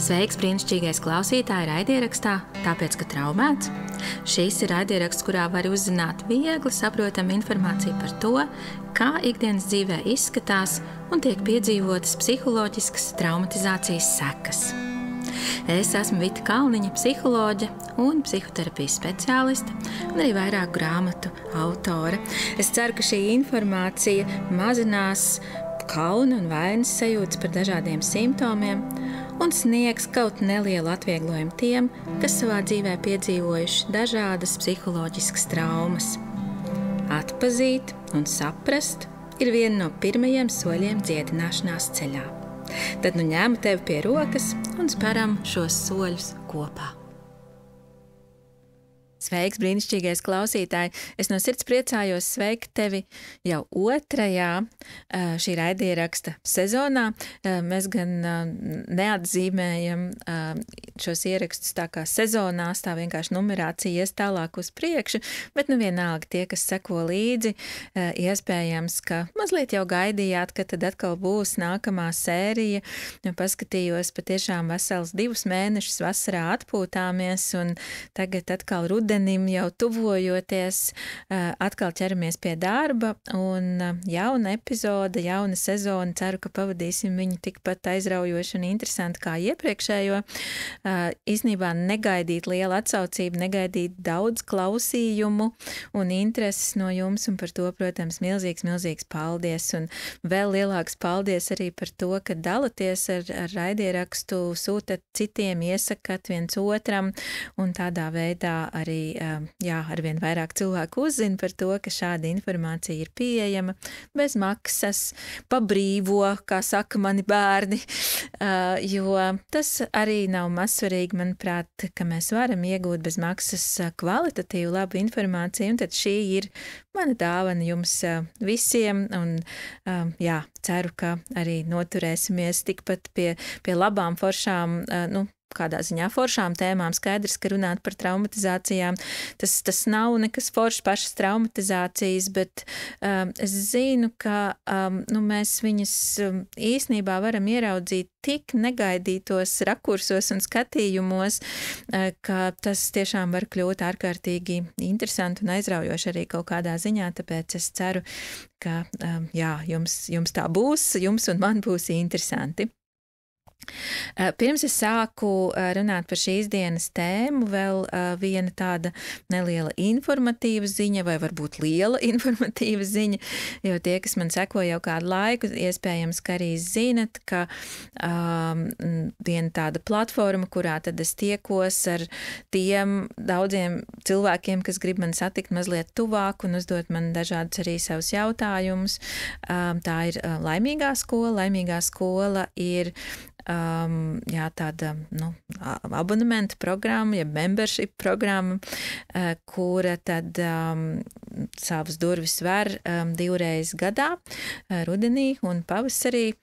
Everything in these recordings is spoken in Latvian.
Sveiks, brīnišķīgais klausītāji raidierakstā, tāpēc, ka traumēts. Šis ir raidieraksts, kurā var uzzināt viegli saprotamu informāciju par to, kā ikdienas dzīvē izskatās un tiek piedzīvotas psiholoģiskas traumatizācijas sekas. Es esmu Vita Kalniņa, psiholoģe un psihoterapijas speciāliste, un arī vairāku grāmatu autore. Es ceru, ka šī informācija mazinās kauna un vainas sajūtas par dažādiem simptomiem un sniegs kaut nelielu atvieglojumu tiem, kas savā dzīvē piedzīvojuši dažādas psiholoģiskas traumas. Atpazīt un saprast ir viena no pirmajiem soļiem dziedināšanās ceļā. Tad nu ņemu tevi pie rokas un speram šos soļus kopā. Sveiks, brīnišķīgais klausītāji! Es no sirds priecājos sveikt tevi jau otrajā šī raidieraksta sezonā. Mēs gan neatzīmējam šos ierakstus tā kā sezonās, tā vienkārši numerācija ies tālāk uz priekšu, bet nu vienalga tie, kas seko līdzi, iespējams, ka mazliet jau gaidījāt, ka tad atkal būs nākamā sērija. Paskatījos patiešām vesels 2 mēnešus vasarā atpūtāmies un tagad atkal rudenim jau tuvojoties, atkal ķeramies pie darba un jauna epizode, jauna sezona. Ceru, ka pavadīsim viņu tikpat aizraujoši un interesanti kā iepriekšējo. Īsnībā negaidīt lielu atsaucību, negaidīt daudz klausījumu un intereses no jums, un par to, protams, milzīgs paldies. Un vēl lielāks paldies arī par to, ka dalaties ar raidierakstu, sūtat citiem, iesakat viens otram, un tādā veidā arī arvien vairāk cilvēku uzzina par to, ka šāda informācija ir pieejama bez maksas, pa brīvo, kā saka mani bērni, jo tas arī nav mazsvarīgi, manuprāt, ka mēs varam iegūt bez maksas kvalitatīvu labu informāciju, un tad šī ir mana dāvana jums visiem, un ceru, ka arī noturēsimies tikpat pie labām foršām, kādā ziņā foršām tēmām. Skaidrs, ka runāt par traumatizācijām, tas nav nekas foršs pašas traumatizācijas, bet es zinu, ka mēs viņas īsnībā varam ieraudzīt tik negaidītos rakursos un skatījumos, ka tas tiešām var kļūt ārkārtīgi interesanti un aizraujoši arī kaut kādā ziņā, tāpēc es ceru, ka jums tā būs, jums un man būs interesanti. Pirms es sāku runāt par šīs dienas tēmu, vēl viena tāda neliela informatīva ziņa, vai varbūt liela informatīva ziņa, jo tie, kas man seko jau kādu laiku, iespējams, ka arī zinat, ka viena tāda platforma, kurā tad es tiekos ar tiem daudziem cilvēkiem, kas grib man satikt mazliet tuvāk un uzdot man dažādus arī savus jautājumus. Tā ir Laimīgā skola. Laimīgā skola ir tāda abonementa programma, ja membership programma, kura tad savas durvis ver 2 reizes gadā, rudenī un pavasarī,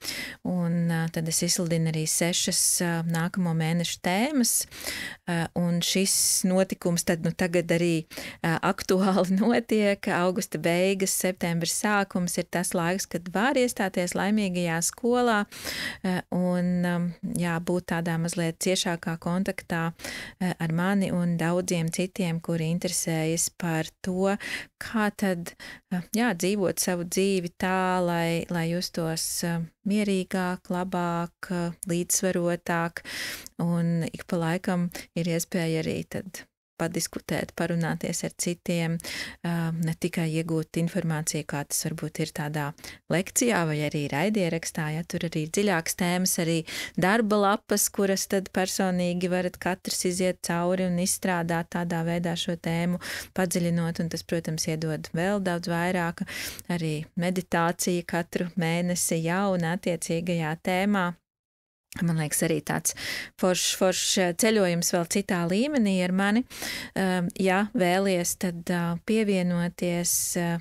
un tad es izsludinu arī 6 nākamo mēnešu tēmas, un šis notikums tad tagad arī aktuāli notiek. Augusta beigas, septembris sākums ir tas laiks, kad var iestāties Laimīgajā skolā, un būt tādā mazliet ciešākā kontaktā ar mani un daudziem citiem, kuri interesējas par to, kā tad dzīvot savu dzīvi tā, lai justos mierīgāk, labāk, līdzsvarotāk, un ik pa laikam ir iespēja arī tad padiskutēt, parunāties ar citiem, ne tikai iegūt informāciju, kā tas varbūt ir tādā lekcijā vai arī raidierakstā, tur arī dziļākas tēmas, arī darba lapas, kuras tad personīgi varat katrs iziet cauri un izstrādāt tādā veidā šo tēmu, padziļinot, un tas, protams, iedod vēl daudz vairāk, arī meditācija katru mēnesi jauna attiecīgajā tēmā. Man liekas, arī tāds foršs ceļojums vēl citā līmenī ar mani. Ja vēlies, tad pievienoties,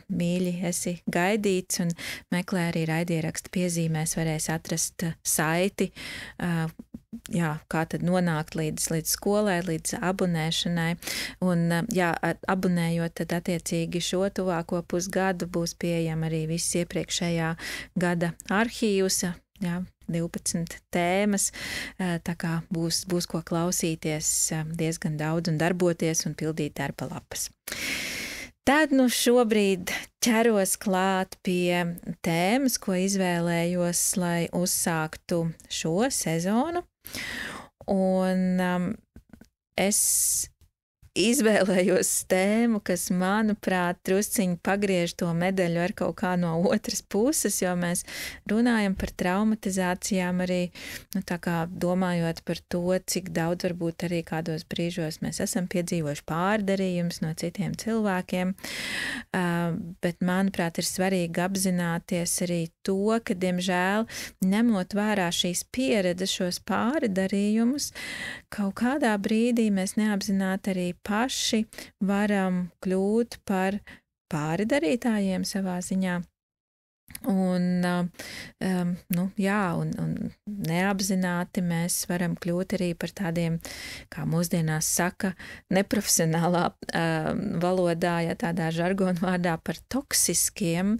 mīļi, esi gaidīts, un meklē arī raidieraksta piezīmēs, varēs atrast saiti, kā tad nonākt līdz skolai, līdz abonēšanai. Un, abonējot, tad attiecīgi šo tuvāko pusgadu būs pieejama arī viss iepriekšējā gada arhīvs, jā, 12 tēmas, tā kā būs ko klausīties diezgan daudz un darboties un pildīt darba lapas. Tad nu šobrīd ķeros klāt pie tēmas, ko izvēlējos, lai uzsāktu šo sezonu. Un es izvēlējos tēmu, kas, manuprāt, drusciņi pagriež to medaļu ar kaut kā no otras puses, jo mēs runājam par traumatizācijām arī, tā kā domājot par to, cik daudz varbūt arī kādos brīžos mēs esam piedzīvojuši pārdarījumus no citiem cilvēkiem, bet, manuprāt, ir svarīgi apzināties arī to, ka, diemžēl, ņemot vērā šīs pieredzes, šos pārdarījumus, kaut kādā brīdī mēs neapzināti arī paši varam kļūt par pārdarītājiem savā ziņā. Un neapzināti mēs varam kļūt arī par tādiem, kā mūsdienās saka, neprofesionālā valodā, ja tādā žargona vārdā par toksiskiem.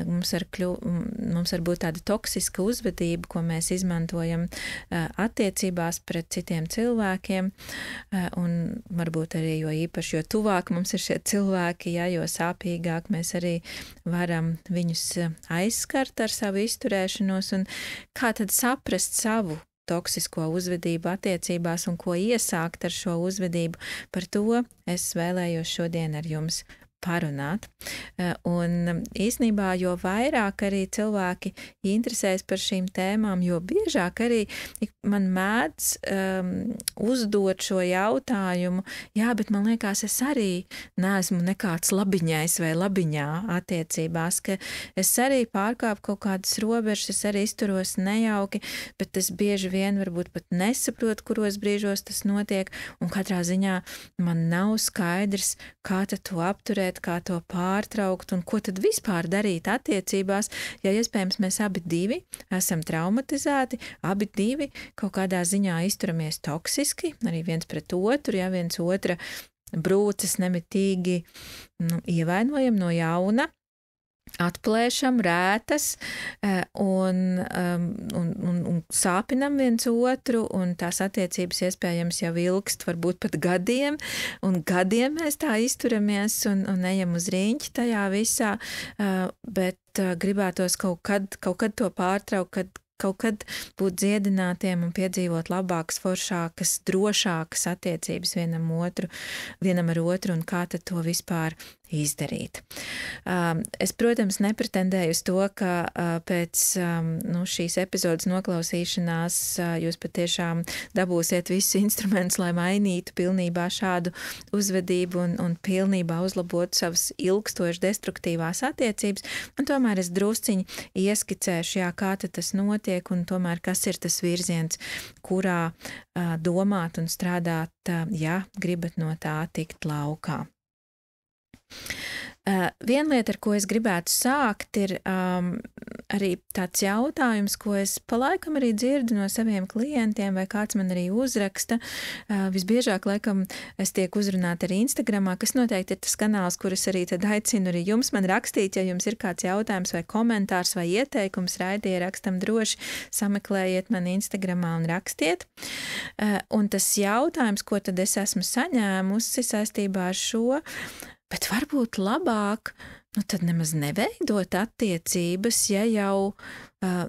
Mums var būt tāda toksiska uzvedība, ko mēs izmantojam attiecībās pret citiem cilvēkiem, un varbūt arī jo īpaši, jo tuvāk mums ir šie cilvēki, ja, jo sāpīgāk mēs arī varam viņus aizskart ar savu izturēšanos, un kā tad saprast savu toksisko uzvedību attiecībās un ko iesākt ar šo uzvedību. Par to es vēlējos šodien ar jums parunāt. Un īsnībā, jo vairāk arī cilvēki interesēs par šīm tēmām, jo biežāk arī man mēdz uzdot šo jautājumu, jā, bet man liekas, es arī neesmu nekāds labiņais vai labiņā attiecībās, ka es arī pārkāpu kaut kādas robežas, es arī izturos nejauki, bet es bieži vien varbūt pat nesaprotu, kuros brīžos tas notiek, un katrā ziņā man nav skaidrs, kā tad to apturēt, kā to pārtraukt un ko tad vispār darīt attiecībās, ja iespējams mēs abi divi esam traumatizēti, abi divi kaut kādā ziņā izturamies toksiski, arī viens pret otru, ja viens otra brūces nemitīgi ievainojam no jauna, atplēšam rētas un sāpinam viens otru, un tās attiecības iespējams jau ilgst varbūt pat gadiem, un gadiem mēs tā izturamies un ejam uz rīņķi tajā visā, bet gribētos kaut kad to pārtraukt, kaut kad būt dziedinātiem un piedzīvot labākas, foršākas, drošākas attiecības vienam ar otru, un kā tad to vispār izdarīt. Es, protams, nepretendēju uz to, ka pēc šīs epizodes noklausīšanās jūs patiešām dabūsiet visus instrumentus, lai mainītu pilnībā šādu uzvedību un pilnībā uzlabotu savas ilgstoši destruktīvās attiecības, un tomēr es drusciņi ieskicēšu, jā, kā tad tas notiek, un tomēr kas ir tas virziens, kurā domāt un strādāt, ja gribat no tā tikt laukā. Viena lieta, ar ko es gribētu sākt, ir arī tāds jautājums, ko es pa laikam arī dzirdu no saviem klientiem, vai kāds man arī uzraksta. Visbiežāk, laikam, es tiek uzrunāta arī Instagramā, kas noteikti ir tas kanāls, kur es arī tad aicinu arī jums man rakstīt, ja jums ir kāds jautājums vai komentārs vai ieteikums raidījumam, droši sameklējiet mani Instagramā un rakstiet. Un tas jautājums, ko tad es esmu saņēmusi saistībā ar šo, bet varbūt labāk, tad nemaz neveidot attiecības, ja jau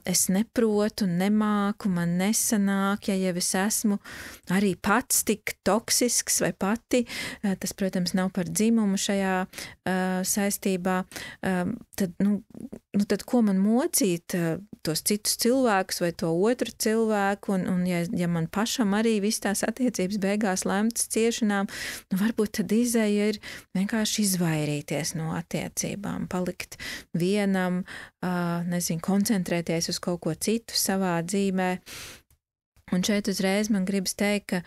es neprotu, nemāku, man nesanāk, ja jau es esmu arī pats tik toksisks vai pati, tas, protams, nav par dzimumu šajā saistībā, tad ko man mocīt tos citus cilvēkus vai to otru cilvēku, un ja man pašam arī viss tās attiecības beigās lemtas ciešanām, varbūt tad izēja ir vienkārši izvairīties no attiecībām, palikt vienam, koncentrēties uz kaut ko citu savā dzīvē. Un šeit uzreiz man gribas teikt, ka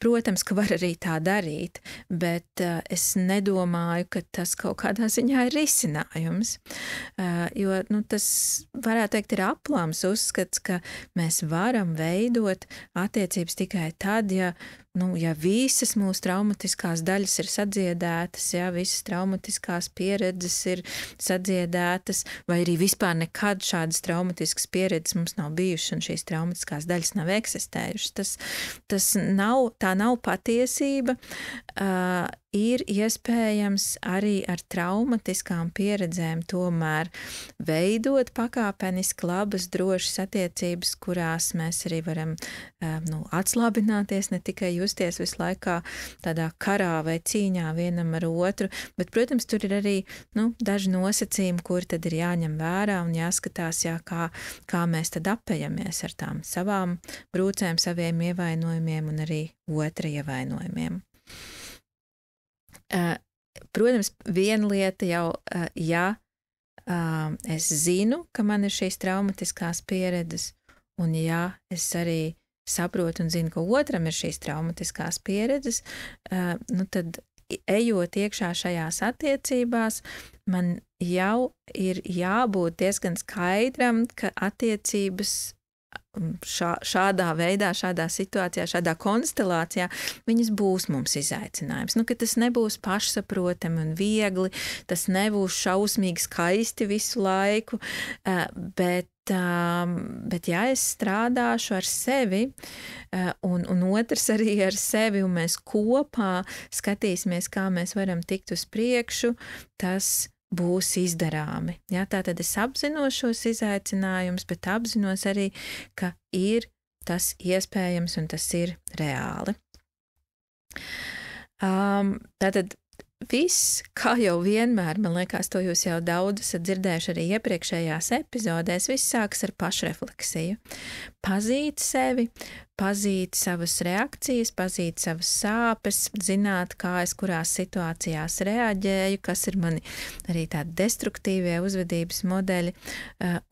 Protams, ka var arī tā darīt, bet es nedomāju, ka tas kaut kādā ziņā ir risinājums. Jo tas, varētu teikt, ir aplams uzskats, ka mēs varam veidot attiecības tikai tad, ja visas mūsu traumatiskās daļas ir sadziedētas, ja visas traumatiskās pieredzes ir sadziedētas, vai arī vispār nekad šādas traumatiskas pieredzes mums nav bijušas un šīs traumatiskās daļas nav eksistējušas. Tā nav patiesība. Ir iespējams arī ar traumatiskām pieredzēm tomēr veidot pakāpeniski labas, drošas attiecības, kurās mēs arī varam atslābināties, ne tikai justies visu laikā tādā karā vai cīņā vienam ar otru, bet, protams, tur ir arī daži nosacījumi, kuri tad ir jāņem vērā un jāskatās, kā mēs tad apējamies ar tām savām brūcēm, saviem ievainojumiem un arī otra ievainojumiem. Protams, viena lieta jau, es zinu, ka man ir šīs traumatiskās pieredzes, un es arī saprotu un zinu, ka otram ir šīs traumatiskās pieredzes, tad ejot iekšā šajās attiecībās, man jau ir jābūt diezgan skaidram, ka attiecības šādā veidā, šādā situācijā, šādā konstelācijā, viņas būs mums izaicinājums. Ka tas nebūs pašsaprotami un viegli, tas nebūs šausmīgi skaisti visu laiku, bet es strādāšu ar sevi, un otrs arī ar sevi, un mēs kopā skatīsimies, kā mēs varam tikt uz priekšu, tas būs izdarāmi. Tātad es apzinos šos izaicinājumus, bet apzinos arī, ka ir tas iespējams un tas ir reāli. Tātad viss, kā jau vienmēr, man liekas, to jūs jau daudz esat dzirdējuši arī iepriekšējās epizodēs, viss sākas ar pašrefleksiju. Pazīt sevi, pazīt savas reakcijas, pazīt savas sāpes, zināt, kā es kurās situācijās reaģēju, kas ir mani arī tādi destruktīvie uzvedības modeļi,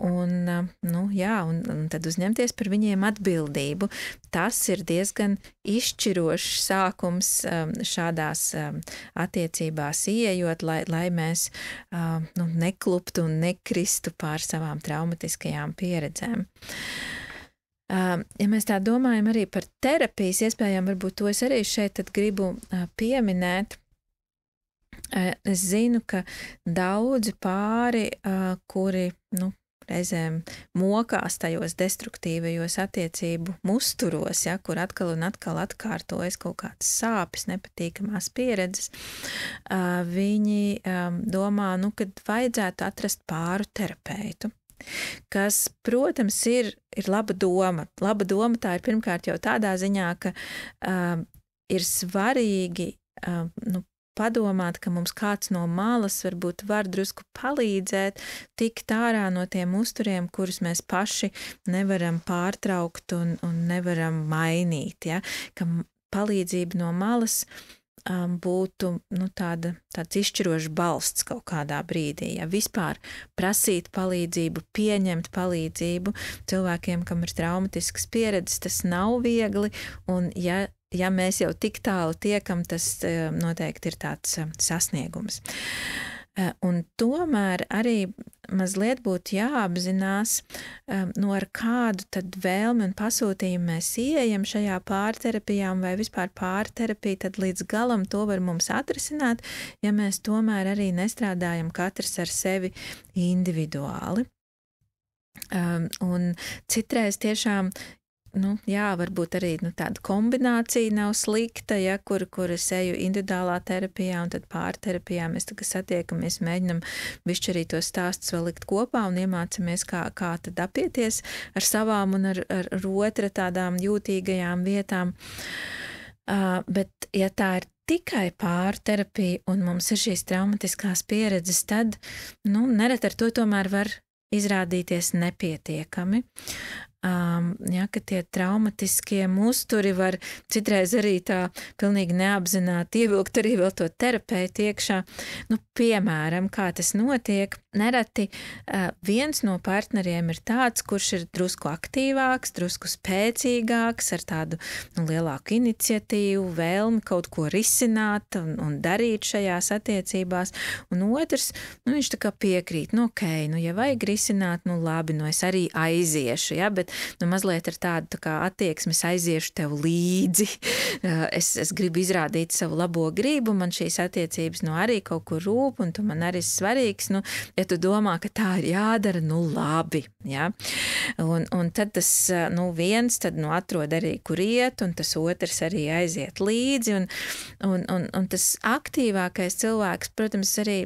un tad uzņemties par viņiem atbildību. Tas ir diezgan izšķirošs sākums šādās attiecībās ieejot, lai mēs nekluptu un nekristu pār savām traumatiskajām pieredzēm. Ja mēs tā domājam arī par terapijas iespējām, varbūt to es arī šeit tad gribu pieminēt. Es zinu, ka daudzi pāri, kuri, reizēm mokās tajos destruktīvajos attiecību musturos, kur atkal un atkal atkārtojas kaut kādas sāpes, nepatīkamās pieredzes, viņi domā, kad vajadzētu atrast pāru terapeitu. Kas, protams, ir laba doma. Laba doma tā ir pirmkārt jau tādā ziņā, ka ir svarīgi padomāt, ka mums kāds no malas varbūt var drusku palīdzēt tikt ārā no tiem uzturiem, kurus mēs paši nevaram pārtraukt un nevaram mainīt. Ka palīdzība no malas būtu tāds izšķirošs balsts kaut kādā brīdī. Vispār prasīt palīdzību, pieņemt palīdzību cilvēkiem, kam ir traumatiskas pieredzes, tas nav viegli, un ja mēs jau tik tālu tiekam, tas noteikti ir tāds sasniegums. Un tomēr arī mazliet būtu jāapzinās, ar kādu tad vēlmi un pasūtījumu mēs ieejam šajā pārterapijā, vai vispār pārterapija, tad līdz galam to var mums atrisināt, ja mēs tomēr arī nestrādājam katrs ar sevi individuāli. Un citreiz tiešām varbūt arī tāda kombinācija nav slikta, kur es eju individuālā terapijā un tad pārterapijā mēs tagad satiekamies, mēģinam bišķi arī tos stāstus vēl likt kopā un iemācamies, kā tad apieties ar savām un ar otra tādām jūtīgajām vietām. Bet, ja tā ir tikai pārterapija un mums ir šīs traumatiskās pieredzes, tad, nereti ar to tomēr var izrādīties nepietiekami. ja, ka tie traumatiskie musturi var citreiz arī tā pilnīgi neapzināti ievilkt arī vēl to terapeitu iekšā. Nu, piemēram, kā tas notiek, nereti viens no partneriem ir tāds, kurš ir drusku aktīvāks, drusku spēcīgāks, ar tādu lielāku iniciatīvu, vēlmi kaut ko risināt un darīt šajās attiecībās, un otrs, viņš tā kā piekrīt, ja vajag risināt, labi, es arī aiziešu, ja, bet mazliet ar tādu tā kā attieksmi, es aiziešu tev līdzi, es gribu izrādīt savu labo gribu, man šīs attiecības arī kaut kur rūp, un tu man arī svarīgs, ja tu domā, ka tā ir jādara, labi, ja. Un tad tas, viens tad, atrod arī, kur iet, un tas otrs arī aiziet līdzi, un tas aktīvākais cilvēks, protams, arī,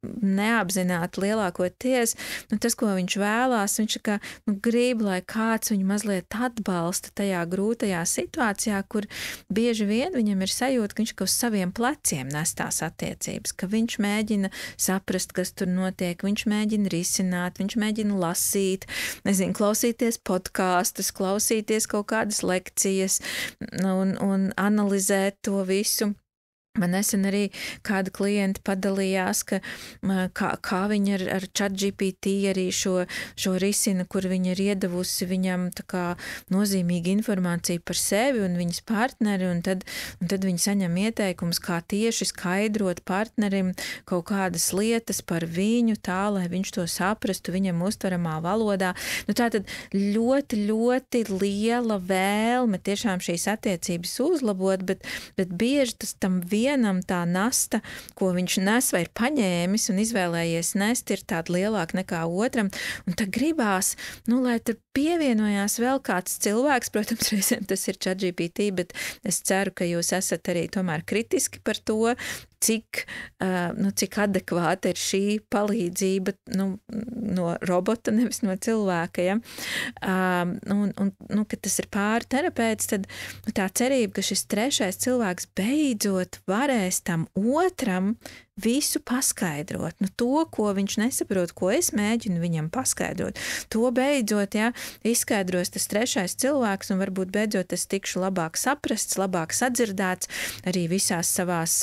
neapzināti lielākoties, tas, ko viņš vēlās, viņš kā, grib, lai kāds viņu mazliet atbalsta tajā grūtajā situācijā, kur bieži vien viņam ir sajūta, ka viņš uz saviem pleciem nes tās attiecības, ka viņš mēģina saprast, kas tur notiek, viņš mēģina risināt, viņš mēģina lasīt, klausīties podkastus, klausīties kaut kādas lekcijas un analizēt to visu. Man nesen arī kāda klienta padalījās, kā viņa ar ChatGPT arī šo risina, kur viņa ir iedavusi viņam tā kā nozīmīgu informāciju par sevi un viņas partneri, un tad viņa saņem ieteikumus, kā tieši skaidrot partnerim kaut kādas lietas par viņu tā, lai viņš to saprastu viņam uztveramā valodā. Tātad ļoti, ļoti liela vēlme tiešām šīs attiecības uzlabot, bet bieži tas tam vienam tā nasta, ko viņš nes vai ir paņēmis un izvēlējies nest, ir tāda lielāka nekā otram. Un tad gribās, lai tur pievienojās vēl kāds cilvēks, protams, reizēm tas ir ChatGPT, bet es ceru, ka jūs esat arī tomēr kritiski par to, cik adekvāta ir šī palīdzība no robota, nevis no cilvēka, ja? Kad tas ir pārterapeits, tad tā cerība, ka šis trešais cilvēks beidzot varēs tam otram visu paskaidrot. To, ko viņš nesaprot, ko es mēģinu viņam paskaidrot, to beidzot, ja, izskaidros tas trešais cilvēks, un varbūt beidzot es tikšu labāk saprasts, labāk sadzirdēts arī visās savās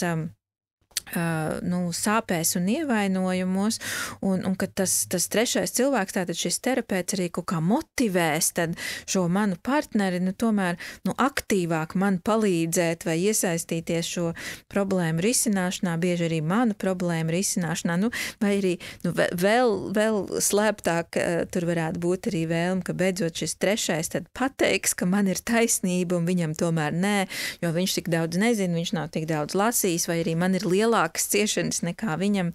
sāpēs un ievainojumos, un ka tas trešais cilvēks, tātad šis terapeits arī kaut kā motivēs tad šo manu partneri, tomēr aktīvāk man palīdzēt vai iesaistīties šo problēmu risināšanā, bieži arī manu problēmu risināšanā, vai arī vēl slēptāk tur varētu būt arī vēlme, ka beidzot šis trešais tad pateiks, ka man ir taisnība un viņam tomēr nē, jo viņš tik daudz nezina, viņš nav tik daudz lasījis, vai arī man ir lielākas ciešanas nekā viņam.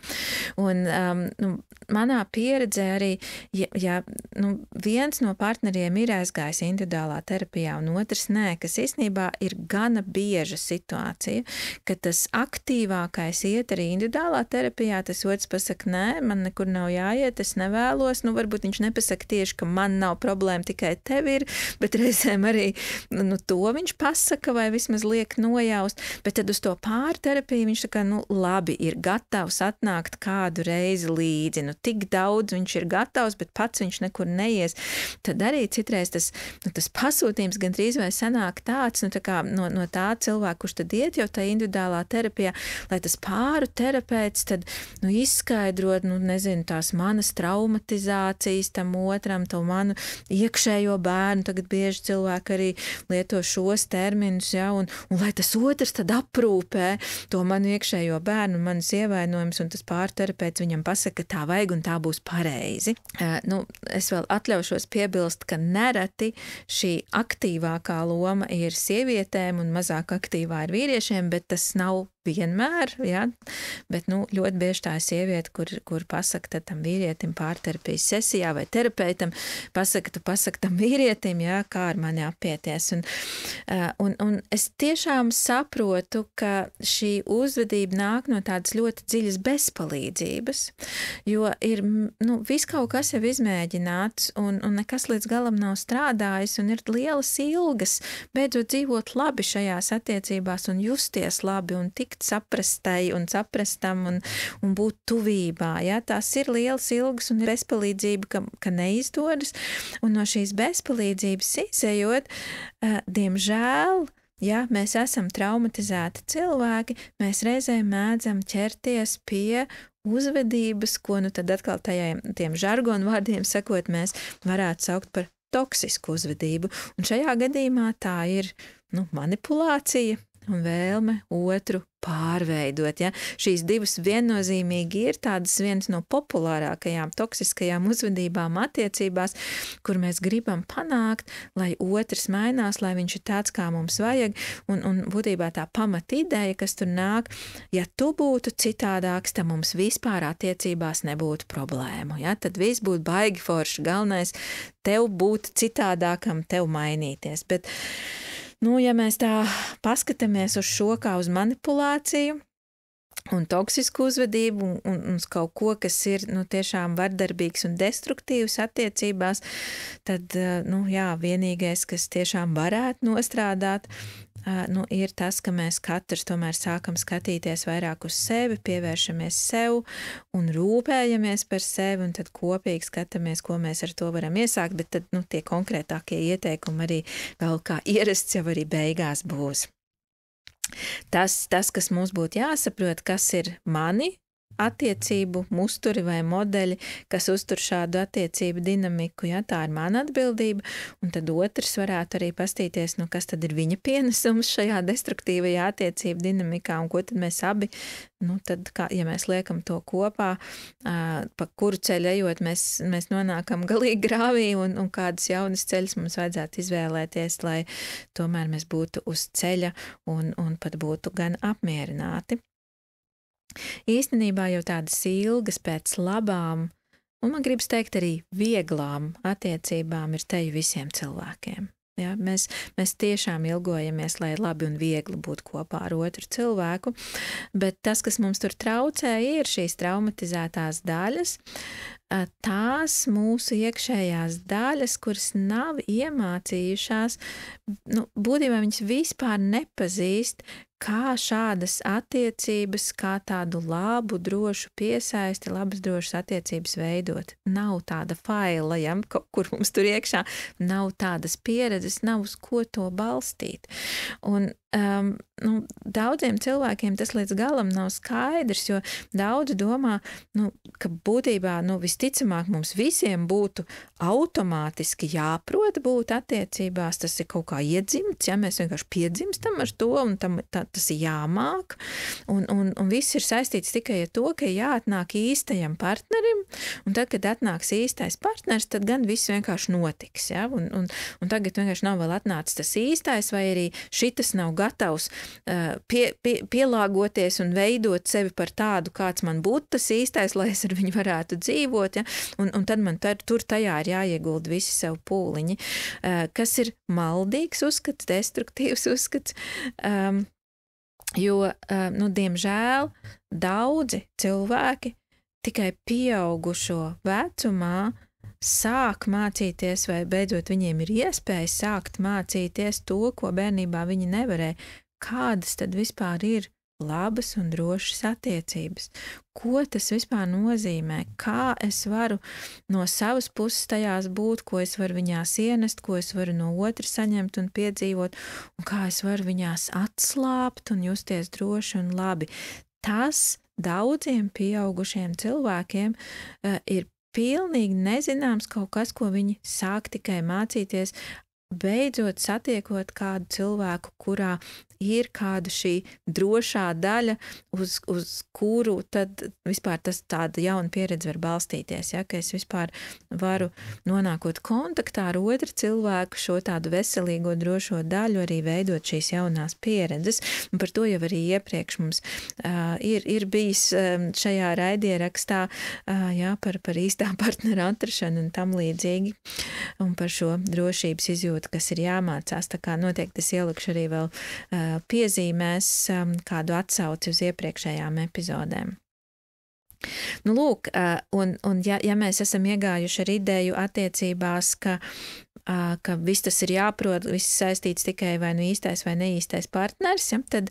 Un manā pieredzē arī, ja viens no partneriem ir aizgājis individuālā terapijā un otrs nē, kas īstenībā ir gana bieža situācija, ka tas aktīvākais iet arī individuālā terapijā, tas otrs pasaka, nē, man nekur nav jāiet, es nevēlos, varbūt viņš nepasaka tieši, ka man nav problēma, tikai tev ir, bet reizēm arī to viņš pasaka vai vismaz liek nojaust, bet tad uz to pārterapiju viņš tā kā, labi, ir gatavs atnākt kādu reizi līdzi. Tik daudz viņš ir gatavs, bet pats viņš nekur neies. Tad arī citreiz tas pasūtījums gandrīz vai sanāk tāds, no tā cilvēka, kurš tad iet jau tā individuālā terapijā, lai tas pāru terapeits tad, izskaidrot, tās manas traumatizācijas tam otram, to manu iekšējo bērnu, tagad bieži cilvēki arī lieto šos terminus, ja, un lai tas otrs tad aprūpē to manu iekšējo bērnu, manas ievainojums, un tas pārterapeits viņam pasaka, ka tā vajag un tā būs pareizi. Es vēl atļaušos piebilst, ka nereti šī aktīvākā loma ir sievietēm un mazāk aktīvā ir vīriešiem, bet tas nav vienmēr, ja, bet ļoti bieži tā ir sieviete, kur pasaka tam vīrietim pārterapijas sesijā vai terapeitam, pasaka tam vīrietim, ja, kā ar mani apieties. Un es tiešām saprotu, ka šī uzvedība nāk no tādas ļoti dziļas bezpalīdzības, jo ir, viss kaut kas jau izmēģināts un nekas līdz galam nav strādājis un ir lielas ilgas beidzot dzīvot labi šajās attiecībās un justies labi un tikt nākt saprastai un saprastam un būt tuvībā. Ja? Tās ir lielas ilgas un bezpalīdzība, ka neizdodas. Un no šīs bezpalīdzības izejot, diemžēl, ja mēs esam traumatizēti cilvēki, mēs reizēm mēdzam ķerties pie uzvedības, ko nu tad atkal tiem žargonu vārdiem sakot, mēs varētu saukt par toksisku uzvedību. Un šajā gadījumā tā ir manipulācija un vēlme otru pārveidot. Ja? Šīs divas viennozīmīgi ir tādas vienas no populārākajām toksiskajām uzvedībām attiecībās, kur mēs gribam panākt, lai otrs mainās, lai viņš ir tāds, kā mums vajag, un būtībā tā pamatideja, kas tur nāk, ja tu būtu citādāks, tad mums vispār attiecībās nebūtu problēmu. Ja? Tad viss būtu baigi forši, galvenais tev būt citādākam, tev mainīties. Bet ja mēs tā paskatāmies uz šo kā uz manipulāciju un toksisku uzvedību un uz kaut ko, kas ir tiešām vardarbīgs un destruktīvs attiecībās, tad, vienīgais, kas tiešām varētu nostrādāt, ir tas, ka mēs katrs tomēr sākam skatīties vairāk uz sevi, pievēršamies sev un rūpējamies par sevi, un tad kopīgi skatāmies, ko mēs ar to varam iesākt, bet tad, tie konkrētākie ieteikumi arī vēl kā ierasts jau arī beigās būs. Tas, kas mums būtu jāsaprot, kas ir mani attiecību musturi vai modeļi, kas uztur šādu attiecību dinamiku, ja tā ir mana atbildība, un tad otrs varētu arī pastīties, kas tad ir viņa pienesums šajā destruktīvajā attiecību dinamikā, un ko tad mēs abi, tad, ja mēs liekam to kopā, pa kuru ceļu ejot, mēs nonākam galīgi grāvī, un kādas jaunas ceļas mums vajadzētu izvēlēties, lai tomēr mēs būtu uz ceļa un pat būtu gan apmierināti. Īstenībā jau tādas ilgas pēc labām, un man gribas teikt arī vieglām attiecībām ir teju visiem cilvēkiem. Ja, mēs tiešām ilgojamies, lai labi un viegli būtu kopā ar otru cilvēku, bet tas, kas mums tur traucē, ir šīs traumatizētās daļas, tās mūsu iekšējās daļas, kuras nav iemācījušās, būtībā viņas vispār nepazīst, kā šādas attiecības, kā tādu labu, drošu piesaisti, labas, drošas attiecības veidot. Nav tāda faila, ja, kur mums tur iekšā, nav tādas pieredzes, nav uz ko to balstīt. Un daudziem cilvēkiem tas līdz galam nav skaidrs, jo daudzi domā, ka būtībā visticamāk mums visiem būtu automātiski jāprot būt attiecībās, tas ir kaut kā iedzimts, ja mēs vienkārši piedzimstam ar to, un tas ir jāmāk, un viss ir saistīts tikai ar to, ka jāatnāk īstajam partnerim, un tad, kad atnāks īstais partners, tad gan viss vienkārši notiks, ja, un tagad vienkārši nav vēl atnācis tas īstais, vai arī šitas nav gatavs pielāgoties un veidot sevi par tādu, kāds man būtu tas īstais, lai es ar viņu varētu dzīvot, ja? un tad man tur tajā ir jāiegulda visi sev pūliņi, kas ir maldīgs uzskats, destruktīvs uzskats, jo, diemžēl, daudzi cilvēki tikai pieaugušo vecumā sāk mācīties, vai beidzot viņiem ir iespēja sākt mācīties to, ko bērnībā viņi nevarēja. Kādas tad vispār ir labas un drošas attiecības? Ko tas vispār nozīmē? Kā es varu no savas puses tajās būt, ko es varu viņās ienest, ko es varu no otra saņemt un piedzīvot, un kā es varu viņās atslābt un justies droši un labi? Tas daudziem pieaugušiem cilvēkiem ir pilnīgi nezināms kaut kas, ko viņi sāk tikai mācīties, beidzot satiekot kādu cilvēku, kurā ir kāda šī drošā daļa, uz kuru tad vispār tāda jauna pieredze var balstīties, ja, ka es vispār varu nonākot kontaktā ar otru cilvēku, šo tādu veselīgo drošo daļu arī veidot šīs jaunās pieredzes, un par to jau arī iepriekš mums ir bijis šajā raidierakstā, par īstā partnera atrašanu un tam līdzīgi, un par šo drošības izjūtu, kas ir jāmācās, tā kā noteikti es ielikšu arī vēl piezīmēs kādu atsauci uz iepriekšējām epizodēm. Nu, lūk, un ja mēs esam iegājuši ar ideju attiecībās, ka viss tas ir jāprot, viss saistīts tikai vai nu īstais vai neīstais partners, ja, tad,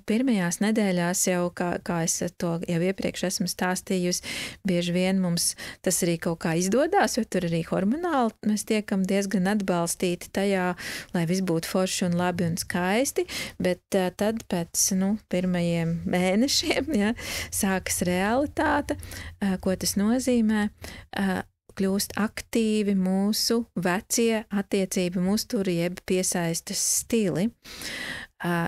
pirmajās nedēļās jau, kā es to jau iepriekš esmu stāstījusi, bieži vien mums tas arī kaut kā izdodās, jo tur arī hormonāli mēs tiekam diezgan atbalstīti tajā, lai viss būtu forši un labi un skaisti, bet tad pēc, pirmajiem mēnešiem, ja, sākas realitāte, ko tas nozīmē, kļūst aktīvi mūsu vecie attiecību uzturi jeb piesaistes stili,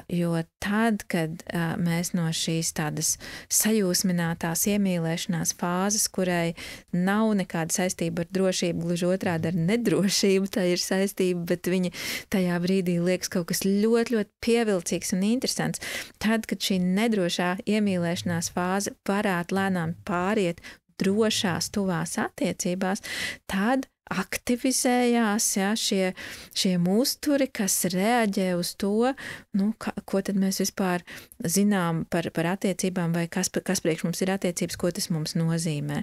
jo tad, kad mēs no šīs tādas sajūsminātās iemīlēšanās fāzes, kurai nav nekāda saistība ar drošību, gluži otrādi ar nedrošību, tā ir saistība, bet viņa tajā brīdī liekas kaut kas ļoti, ļoti pievilcīgs un interesants. Tad, kad šī nedrošā iemīlēšanās fāze varētu lēnām pāriet drošās, tuvās attiecībās, tad aktivizējās šie uzturi, kas reaģē uz to, ko tad mēs vispār zinām par attiecībām vai kas priekš mums ir attiecības, ko tas mums nozīmē.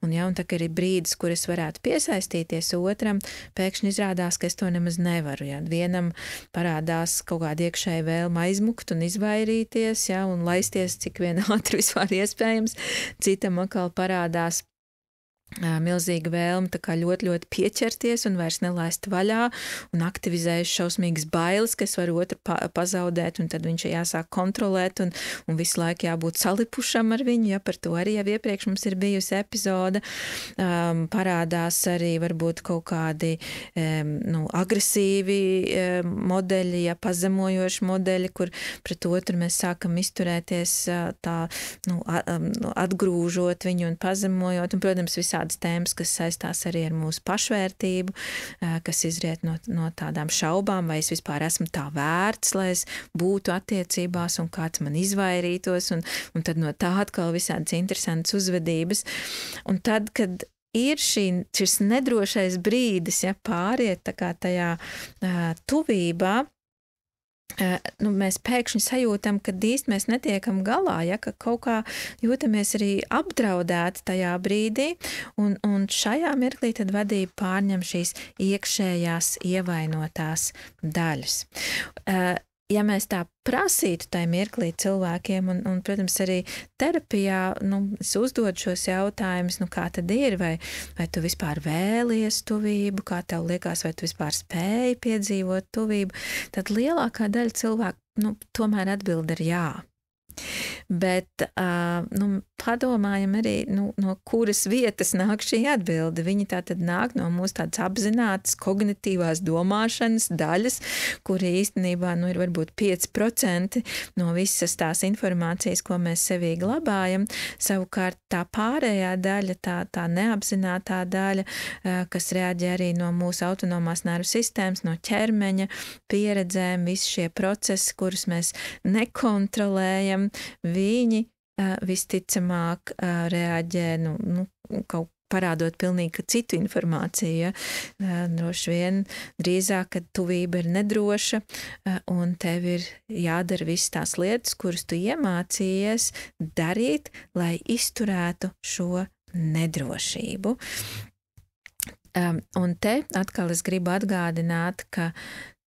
Un tā kā ir brīdis, kur es varētu piesaistīties otram, pēkšņi izrādās, ka es to nemaz nevaru. Ja. Vienam parādās kaut kāda iekšēja vēlma aizmukt un izvairīties, un laisties cik vien ātri vispār iespējams. Citam atkal parādās milzīga vēlme tā kā ļoti, ļoti pieķerties un vairs nelaist vaļā un aktivizējuši šausmīgas bailes, kas var otru pazaudēt, un tad viņš jāsāk kontrolēt un visu laiku jābūt salipušam ar viņu, ja par to arī jau iepriekš mums ir bijusi epizode. Parādās arī varbūt kaut kādi agresīvi modeļi, pazemojoši modeļi, kur pret otru mēs sākam izturēties tā, atgrūžot viņu un pazemojot, un, protams, visādas tēmas, kas saistās arī ar mūsu pašvērtību, kas izriet no tādām šaubām, vai es vispār esmu tā vērts, lai es būtu attiecībās un kāds man izvairītos, un tad no tā atkal visādas interesantas uzvedības. Un tad, kad ir šis nedrošais brīdis, pāriet tā kā tajā tuvībā, mēs pēkšņi sajūtam, ka īsti mēs netiekam galā, ka kaut kā jūtamies arī apdraudēti tajā brīdī, un šajā mirklī tad vadība pārņem šīs iekšējās ievainotās daļas. Ja mēs tā prasītu tai mirklī cilvēkiem, un protams, arī terapijā, es uzdodu šos jautājumus, kā tad ir, vai tu vispār vēlies tuvību, kā tev liekas, vai tu vispār spēji piedzīvot tuvību, tad lielākā daļa cilvēku, tomēr atbild ar jā. Bet padomājam arī, no kuras vietas nāk šī atbilde. Viņi tā tad nāk no mūsu tādas apzinātas kognitīvās domāšanas daļas, kuri īstenībā ir varbūt 5% no visas tās informācijas, ko mēs sevī glabājam. Savukārt tā pārējā daļa, tā neapzinātā daļa, kas reaģē arī no mūsu autonomās nervu sistēmas, no ķermeņa pieredzēm, visi šie procesi, kurus mēs nekontrolējam, viņi visticamāk reaģē, kaut parādot pilnīgi citu informāciju. Droši vien drīzāk, kad tuvība ir nedroša un tev ir jādara visas tās lietas, kuras tu iemācījies darīt, lai izturētu šo nedrošību. Un te atkal es gribu atgādināt, ka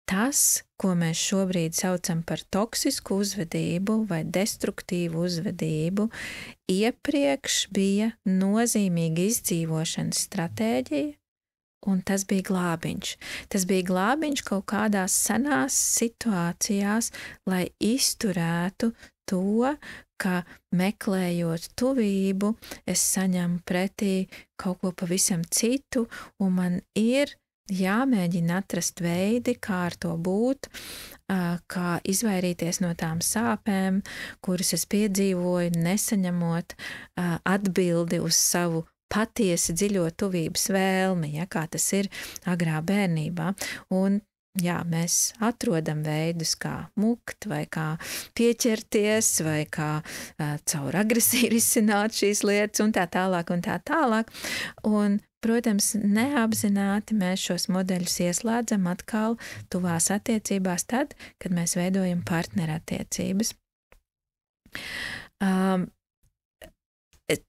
tas, ko mēs šobrīd saucam par toksisku uzvedību vai destruktīvu uzvedību, iepriekš bija nozīmīga izdzīvošanas stratēģija, un tas bija glābiņš. Tas bija glābiņš kaut kādās senās situācijās, lai izturētu to, ka meklējot tuvību, es saņemu pretī kaut ko pavisam citu, un man ir jāmēģina atrast veidi, kā ar to būt, kā izvairīties no tām sāpēm, kuras es piedzīvoju, nesaņemot atbildi uz savu patiesi dziļo tuvības vēlmi, kā tas ir agrā bērnībā. Un mēs atrodam veidus, kā mukt, vai kā pieķerties, vai kā caur agresiju risināt šīs lietas, un tā tālāk, un tā tālāk. Un, protams, neapzināti mēs šos modeļus ieslēdzam atkal tuvās attiecībās tad, kad mēs veidojam partnerattiecības.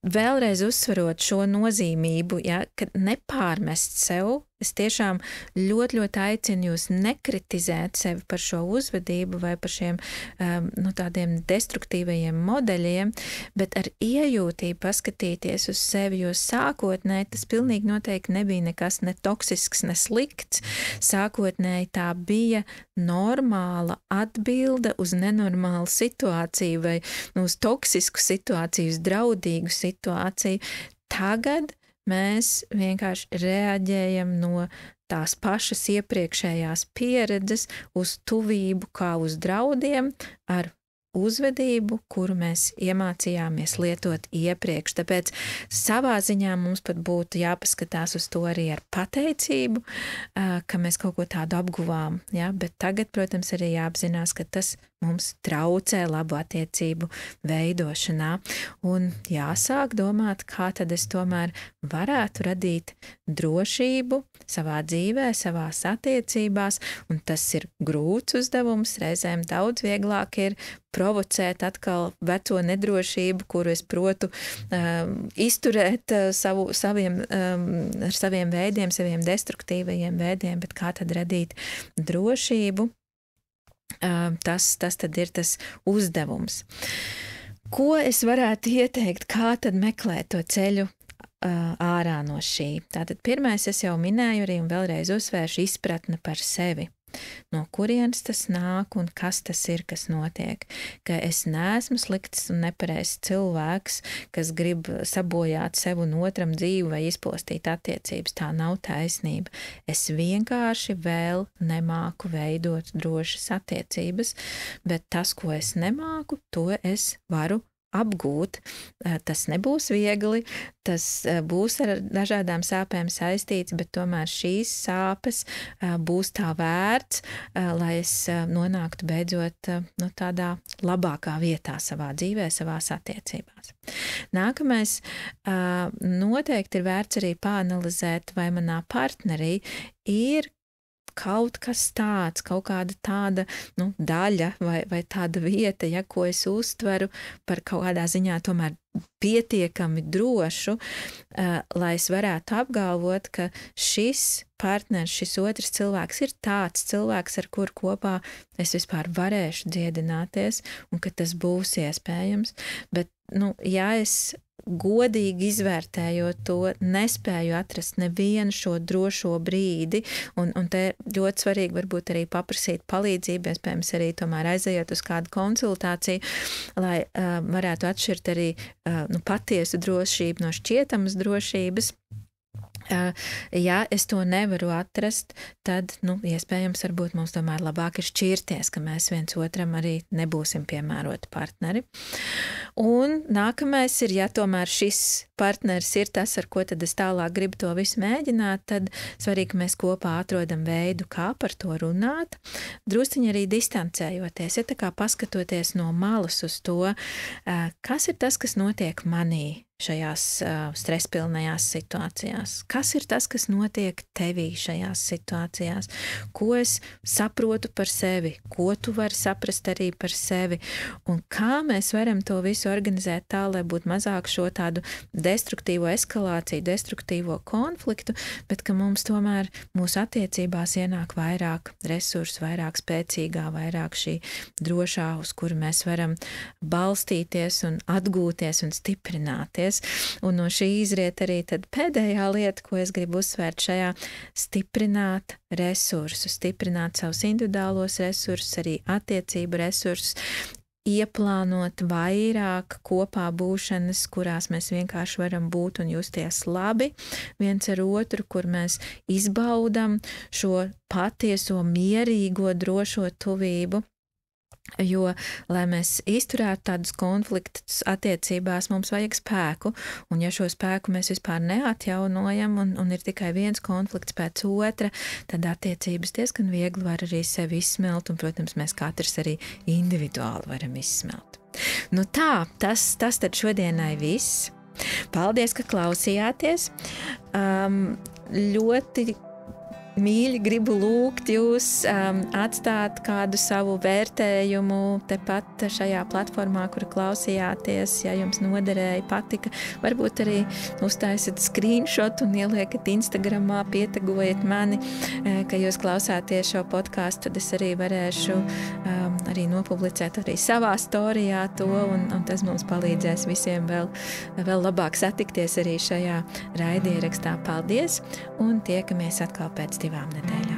vēlreiz uzsverot šo nozīmību, ja, ka nepārmest sev, es tiešām ļoti, ļoti aicinu jūs nekritizēt sevi par šo uzvedību vai par šiem tādiem destruktīvajiem modeļiem, bet ar iejūtību paskatīties uz sevi, jo sākotnēji tas pilnīgi noteikti nebija nekas ne toksisks, ne slikts. Sākotnēji tā bija normāla atbilde uz nenormālu situāciju vai uz toksisku situāciju, uz draudīgu situāciju. Tagad mēs vienkārši reaģējam no tās pašas iepriekšējās pieredzes uz tuvību kā uz draudiem ar uzvedību, kuru mēs iemācījāmies lietot iepriekš. Tāpēc savā ziņā mums pat būtu jāpaskatās uz to arī ar pateicību, ka mēs kaut ko tādu apguvām. Ja? Bet tagad, protams, arī jāapzinās, ka tas mums traucē labu attiecību veidošanā. Un jāsāk domāt, kā tad es tomēr varētu radīt drošību savā dzīvē, savās attiecībās. Un tas ir grūts uzdevums, reizēm daudz vieglāk ir provocēt atkal veco nedrošību, kuru es protu izturēt ar saviem veidiem, saviem destruktīvajiem veidiem, bet kā tad radīt drošību? Tas tad ir tas uzdevums. Ko es varētu ieteikt, kā tad meklēt to ceļu ārā no šī? Tātad pirmais es jau minēju arī un vēlreiz uzsvēršu izpratne par sevi. No kurienes tas nāk un kas tas ir, kas notiek. Ka es neesmu slikts un nepareizs cilvēks, kas grib sabojāt sev un otram dzīvi vai izpostīt attiecības. Tā nav taisnība. Es vienkārši vēl nemāku veidot drošas attiecības, bet tas, ko es nemāku, to es varu apgūt. Tas nebūs viegli, tas būs ar dažādām sāpēm saistīts, bet tomēr šīs sāpes būs tā vērts, lai es nonāktu beidzot tādā labākā vietā savā dzīvē, savās attiecībās. Nākamais noteikti ir vērts arī pāanalizēt, vai manā partnerī ir kaut kas tāds, kaut kāda tāda daļa vai tāda vieta, ja, ko es uztveru par kaut kādā ziņā tomēr pietiekami drošu, lai es varētu apgalvot, ka šis partners, šis otrs cilvēks ir tāds cilvēks, ar kuru kopā es vispār varēšu dziedināties un ka tas būs iespējams. Bet, ja es godīgi izvērtējot to, nespēju atrast nevienu šo drošo brīdi, un te ļoti svarīgi varbūt arī paprasīt palīdzību, iespējams arī tomēr aizejot uz kādu konsultāciju, lai varētu atšķirt arī patiesu drošību no šķietamas drošības. Ja es to nevaru atrast, tad, iespējams, varbūt mums tomēr labāk ir šķirties, ka mēs viens otram arī nebūsim piemēroti partneri. Un nākamais ir, ja tomēr šis partneris ir tas, ar ko tad es tālāk gribu to visu mēģināt, tad svarīgi, ka mēs kopā atrodam veidu, kā par to runāt, drusciņi arī distancējoties, ja tā kā paskatoties no malas uz to, kas ir tas, kas notiek manī šajās stresspilnajās situācijās. Kas ir tas, kas notiek tevī šajās situācijās? Ko es saprotu par sevi? Ko tu vari saprast arī par sevi? Un kā mēs varam to visu organizēt tā, lai būtu mazāk šo tādu destruktīvo eskalāciju, destruktīvo konfliktu, bet ka mums tomēr mūsu attiecībās ienāk vairāk resursu, vairāk spēcīgā, vairāk šī drošā, uz kuru mēs varam balstīties un atgūties un stiprināties. Un no šī izriet arī tad pēdējā lieta, ko es gribu uzsvērt šajā, stiprināt resursus, stiprināt savus individuālos resursus, arī attiecību resursus, ieplānot vairāk kopā būšanas, kurās mēs vienkārši varam būt un justies labi viens ar otru, kur mēs izbaudam šo patieso, mierīgo, drošo tuvību. Jo, lai mēs izturētu tādus konfliktus attiecībās, mums vajag spēku, un ja šo spēku mēs vispār neatjaunojam un ir tikai viens konflikts pēc otra, tad attiecības diezgan viegli var arī sevi izsmelt, un, protams, mēs katrs arī individuāli varam izsmelt. Tas tad šodienai viss. Paldies, ka klausījāties. Ļoti mīļi gribu lūgt jūs atstāt kādu savu vērtējumu tepat šajā platformā, kur klausījāties, ja jums noderēja, patika. Varbūt arī uztaisiet screenshot un ieliekat Instagramā, pietagojiet mani, ka jūs klausāties šo podcastu, tad es arī varēšu arī nopublicēt arī savā storijā to, un tas mums palīdzēs visiem vēl labāk satikties arī šajā raidierakstā. Paldies, un tiekamies atkal pēc 2 nedēļām.